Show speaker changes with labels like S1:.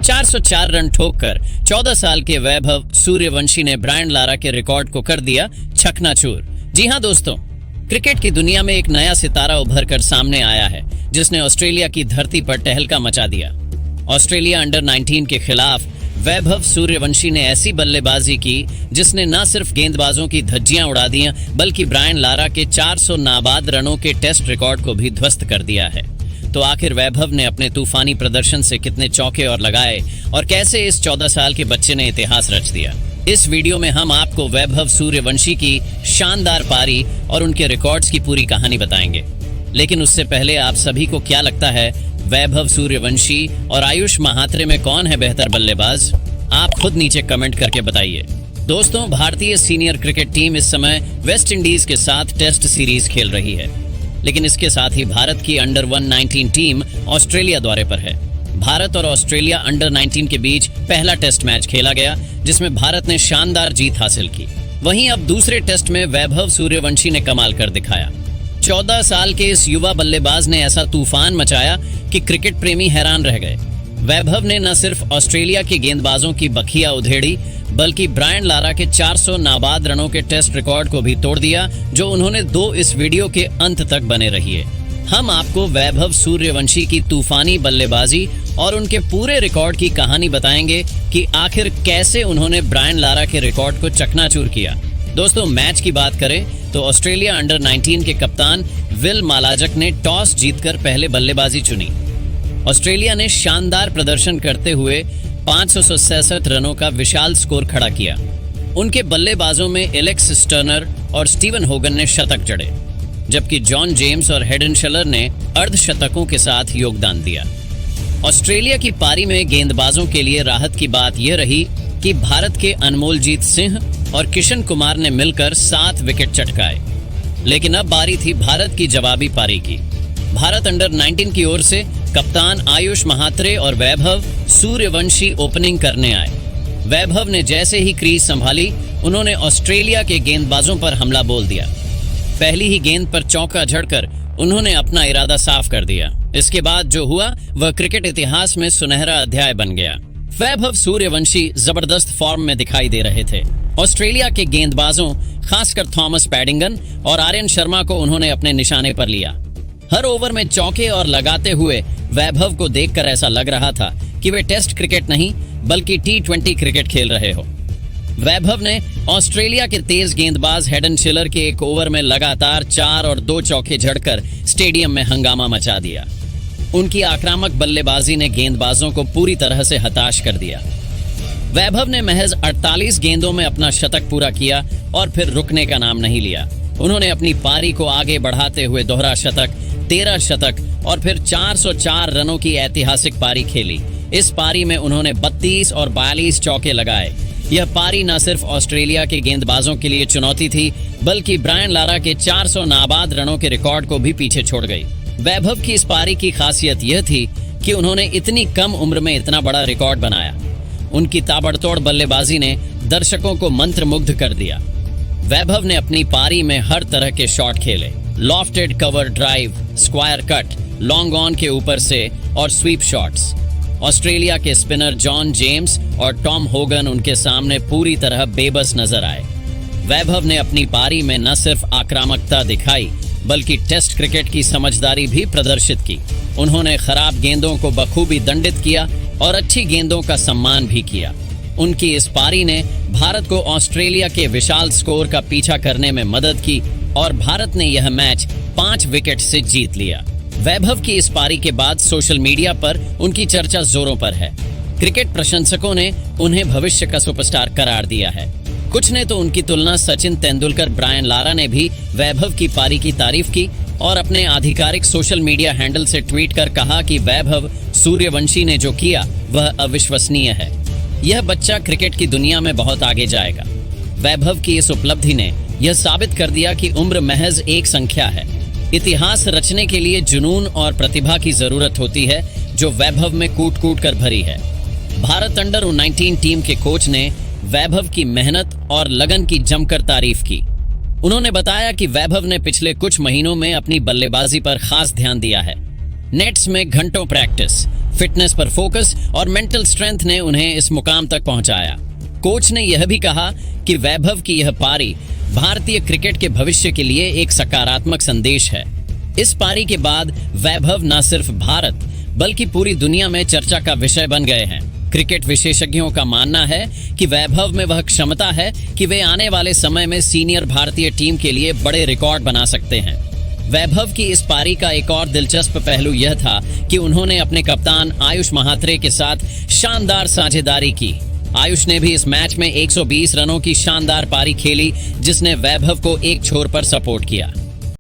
S1: 404 run ठोककर 14 साल के वैभव सूर्यवंशी ने ब्रायन लारा के रिकॉर्ड को कर दिया चकनाचूर। जी हां दोस्तों, क्रिकेट की दुनिया में एक नया सितारा उभर कर सामने आया है जिसने ऑस्ट्रेलिया की धरती पर तहलका मचा दिया। ऑस्ट्रेलिया अंडर 19 के खिलाफ वैभव सूर्यवंशी ने ऐसी बल्लेबाजी की जिसने न सिर्फ गेंदबाजों की धज्जियां उड़ा दी बल्कि ब्रायन लारा के 400 नाबाद रनों के टेस्ट रिकॉर्ड को भी ध्वस्त कर दिया है। तो आखिर वैभव ने अपने तूफानी प्रदर्शन से कितने चौके और लगाए और कैसे इस 14 साल के बच्चे ने इतिहास रच दिया। इस वीडियो में हम आपको वैभव सूर्यवंशी की शानदार पारी और उनके रिकॉर्ड्स की पूरी कहानी बताएंगे। लेकिन उससे पहले आप सभी को क्या लगता है, वैभव सूर्यवंशी और आयुष महात्रे में कौन है बेहतर बल्लेबाज? आप खुद नीचे कमेंट करके बताइए। दोस्तों, भारतीय सीनियर क्रिकेट टीम इस समय वेस्ट इंडीज के साथ टेस्ट सीरीज खेल रही है, लेकिन इसके साथ ही भारत की अंडर 19 टीम ऑस्ट्रेलिया दौरे पर है। भारत और ऑस्ट्रेलिया अंडर 19 के बीच पहला टेस्ट मैच खेला गया जिसमें भारत ने शानदार जीत हासिल की। वहीं अब दूसरे टेस्ट में वैभव सूर्यवंशी ने कमाल कर दिखाया। 14 साल के इस युवा बल्लेबाज ने ऐसा तूफान मचाया कि क्रिकेट प्रेमी हैरान रह गए। वैभव ने न सिर्फ ऑस्ट्रेलिया के गेंदबाजों की बखिया उधेड़ी बल्कि ब्रायन लारा के 400 नाबाद रनों के टेस्ट रिकॉर्ड को भी तोड़ दिया, जो उन्होंने इस वीडियो के अंत तक बने रहिए। हम आपको वैभव सूर्यवंशी की तूफानी बल्लेबाजी और उनके पूरे रिकॉर्ड की कहानी बताएंगे कि आखिर कैसे उन्होंने ब्रायन लारा के रिकॉर्ड को चकनाचूर किया। दोस्तों, मैच की बात करें तो ऑस्ट्रेलिया अंडर 19 के कप्तान विल मालाजक ने टॉस जीतकर पहले बल्लेबाजी चुनी। ऑस्ट्रेलिया ने शानदार प्रदर्शन करते हुए 567 रनों का विशाल स्कोर खड़ा किया। उनके बल्लेबाजों में एलेक्स स्टर्नर और स्टीवन होगन ने शतक जड़े, जबकि जॉन जेम्स और हेडन शलर ने अर्धशतकों के साथ योगदान दिया। ऑस्ट्रेलिया की पारी में गेंदबाजों के लिए राहत की बात यह रही कि भारत के अनमोलजीत सिंह और किशन कुमार ने मिलकर 7 विकेट चटकाए। लेकिन अब बारी थी भारत की जवाबी पारी की। भारत अंडर 19 की ओर से कप्तान आयुष महात्रे और वैभव सूर्यवंशी ओपनिंग करने आए। वैभव ने जैसे ही क्रीज संभाली, उन्होंने ऑस्ट्रेलिया के गेंदबाजों पर हमला बोल दिया। पहली ही गेंद पर चौका झड़कर उन्होंने अपना इरादा साफ कर दिया। इसके बाद जो हुआ वह क्रिकेट इतिहास में सुनहरा अध्याय बन गया। वैभव सूर्यवंशी जबरदस्त फॉर्म में दिखाई दे रहे थे। ऑस्ट्रेलिया के गेंदबाजों, खासकर थॉमस पैडिंगन और आर्यन शर्मा को उन्होंने अपने निशाने पर लिया। हर ओवर में चौके और लगाते हुए वैभव को देखकर ऐसा लग रहा था कि वे टेस्ट क्रिकेट नहीं बल्कि T20 क्रिकेट खेल रहे हो। वैभव ने ऑस्ट्रेलिया के तेज गेंदबाज हेडन शलर के एक ओवर में लगातार 4 और 2 चौके झड़कर स्टेडियम में हंगामा मचा दिया। उनकी आक्रामक बल्लेबाजी ने गेंदबाजों को पूरी तरह से हताश कर दिया। वैभव ने महज 48 गेंदों में अपना शतक पूरा किया और फिर रुकने का नाम नहीं लिया। उन्होंने अपनी पारी को आगे बढ़ाते हुए दोहरा शतक, 13 शतक और फिर 404 रनों की ऐतिहासिक पारी खेली। इस पारी में उन्होंने 32 और 42 चौके लगाए। यह पारी न सिर्फ ऑस्ट्रेलिया के गेंदबाजों के लिए चुनौती थी बल्कि ब्रायन लारा के 400 नाबाद रनों के रिकॉर्ड को भी पीछे छोड़ गई। वैभव की इस पारी की खासियत यह थी कि उन्होंने इतनी कम उम्र में इतना बड़ा रिकॉर्ड बनाया। उनकी ताबड़तोड़ बल्लेबाजी ने दर्शकों को मंत्रमुग्ध कर दिया। वैभव ने अपनी पारी में हर तरह के शॉट खेले, lofted cover drive, square cut, long on के ऊपर से और स्वीप शॉट्स। ऑस्ट्रेलिया के स्पिनर जॉन जेम्स और टॉम होगन उनके सामने पूरी तरह बेबस नजर आए। वैभव ने अपनी पारी में न सिर्फ आक्रामकता दिखाई बल्कि टेस्ट क्रिकेट की समझदारी भी प्रदर्शित की। उन्होंने खराब गेंदों को बखूबी दंडित किया और अच्छी गेंदों का सम्मान भी किया। उनकी इस पारी ने भारत को ऑस्ट्रेलिया के विशाल स्कोर का पीछा करने में मदद की और भारत ने यह मैच 5 विकेट से जीत लिया। वैभव की इस पारी के बाद सोशल मीडिया पर उनकी चर्चा जोरों पर है। क्रिकेट प्रशंसकों ने उन्हें भविष्य का सुपरस्टार करार दिया है। कुछ ने तो उनकी तुलना सचिन तेंदुलकर, ब्रायन लारा ने भी वैभव की पारी की तारीफ की और अपने आधिकारिक सोशल मीडिया हैंडल से ट्वीट कर कहा कि वैभव सूर्यवंशी ने जो किया वह अविश्वसनीय है। यह बच्चा क्रिकेट की दुनिया में बहुत आगे जाएगा। वैभव की इस उपलब्धि ने यह साबित कर दिया कि उम्र महज एक संख्या है। इतिहास रचने के लिए जुनून और प्रतिभा की जरूरत होती है, जो वैभव में कूट कूट कर भरी है। भारत अंडर 19 टीम के कोच ने वैभव की मेहनत और लगन की जमकर तारीफ की। उन्होंने बताया कि वैभव ने पिछले कुछ महीनों में अपनी बल्लेबाजी पर खास ध्यान दिया है। नेट्स में घंटों प्रैक्टिस, फिटनेस पर फोकस और मेंटल स्ट्रेंथ ने उन्हें इस मुकाम तक पहुंचाया। कोच ने यह भी कहा कि वैभव की यह पारी भारतीय क्रिकेट के भविष्य के लिए एक सकारात्मक संदेश है। इस पारी के बाद वैभव न सिर्फ भारत बल्कि पूरी दुनिया में चर्चा का विषय बन गए हैं। क्रिकेट विशेषज्ञों का मानना है कि वैभव में वह क्षमता है कि वे आने वाले समय में सीनियर भारतीय टीम के लिए बड़े रिकॉर्ड बना सकते हैं। वैभव की इस पारी का एक और दिलचस्प पहलू यह था कि उन्होंने अपने कप्तान आयुष महात्रे के साथ शानदार साझेदारी की। आयुष ने भी इस मैच में 120 रनों की शानदार पारी खेली, जिसने वैभव को एक छोर पर सपोर्ट किया।